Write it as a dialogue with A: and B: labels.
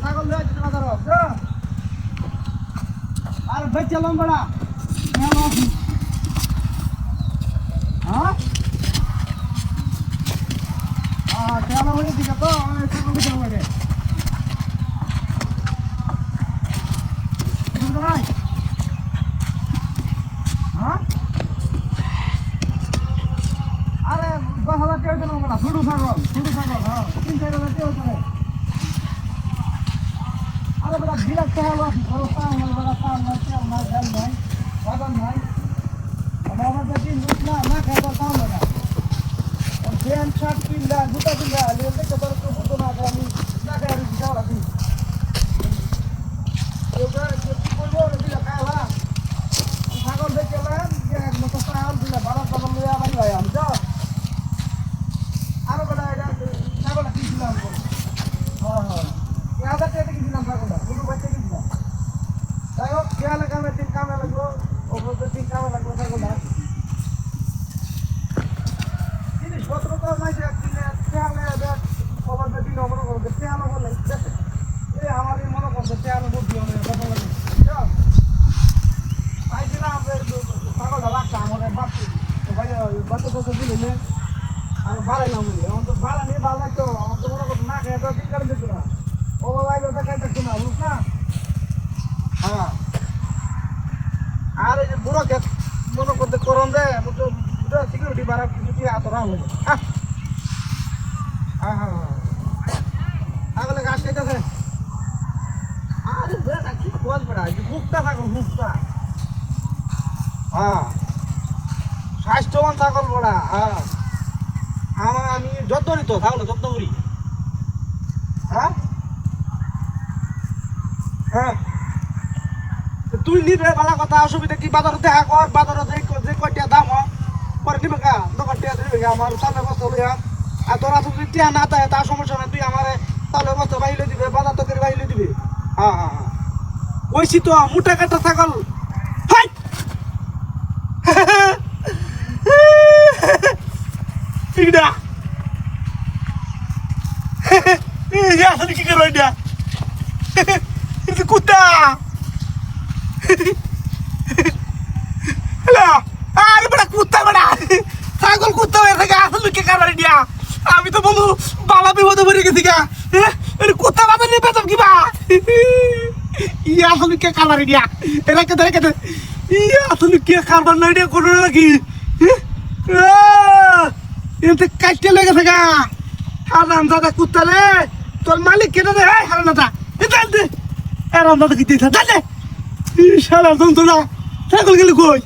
A: ছাগল লয়ে যেতে বাজার আর বেচে লম্বড়া হ্যাঁ খেলা হয়ে দিকে তো ছাগল দিকে লাগে হ্যাঁ আরে 10,000 টাকা দেন আমরা ছোট ছাগল হ্যাঁ 3-4,000 টাকা করে আরে বড় বিরাট ছাগল বড় ছাগল বড় ছাগল না জান নাই বাদাম নাই আমাদের দিন না খাবার কাম না আর প্যান্ট শার্ট কিনলা জুতা কিনলা লেতে কত কত না আমি না খাই আর দিও রাখি এবার কি করব দিলা খাওয়া ছাগল দেখলাম যে মতো ছাগল দিলা বড় ছাগল লইয়া বাড়ি ভাই আমি তো আরো বড় এটা ছাগল কিনলাম হ্যাঁ ইয়াদা তে কিনলাম ছাগলটা কোনো বাচ্চা কিনলাম তাই হোক খেয়ালে কামে তিন কামে লাগলো ওপরে তিন কামে লাগলো ছাগলটা জিনিসপত্র তো নাই যে কিনে খেয়ালে দেখ খবর দিন নম্বর করতে খেয়ালে বলে এই আমার এই মনে করতে খেয়ালে বুদ্ধি হবে কথা লাগে ভাই দিনা আমাদের ছাগলটা রাখা আমাদের বাচ্চা তো ভাই বাচ্চা তো দিলে আর ভাড়া না বলি আমার তো ভাড়া নিয়ে ভালো লাগতো আমার তো মনে করতো না খেয়ে তো ঠিক করে দিত না ও বাইরে ওটা খাইতে শোনা বুঝ না হ্যাঁ আর এই যে বুড়ো খেত মনে করতে করন দে তো সিকিউরিটি বাড়া কিছু হাত রাখবো হ্যাঁ হ্যাঁ হ্যাঁ আগলে গাছ খাইতেছে আরে বেটা কি কোয়াল বেড়া মুক্তা থাকো মুক্তা হ্যাঁ স্বাস্থ্যবান ছাগল বড়া হ্যাঁ আমি যত্ন তো থাকলে যত্ন করি হ্যাঁ হ্যাঁ তুই নিবে ভালো কথা অসুবিধা কি বাজারে দেখা কর বাজারে যে কয়টা দাম হয় পরে নিবে গা দোকান টিয়া দিবে গা আমার সামনে বস্তা লইয়া আর তোরা তো যদি টিয়া না দেয় তার সমস্যা নেই তুই আমার তাহলে বস্তা বাইলে দিবে বাজার তো করে বাইলে দিবে হ্যাঁ হ্যাঁ হ্যাঁ ওইসি তো মোটা কাটা ছাগল হাই ঠিকটা আসলে কি করো এটা কুত্তা হ্যালো আরে বড় কুত্তা বড় ছাগল কুত্তা হয়ে থাকে আসলে কি করো এটা আমি তো বলু বালা বিপদে পড়ে গেছি গা এর কুত্তা বাবা নিয়ে পেতাম কি বা ইয়া আসলে কি কালার এটা এরা কে ধরে কে ইয়া আসলে কি কারবার না এটা করো নাকি এতে কাটতে লেগে থাকা হারাম দাদা কুত্তালে তোর মালিক কেটে দে হারাম দাদা এটা হারাম দাদা কি দিতে দাদা শালা যন্ত্রণা ছাগল গেলে কই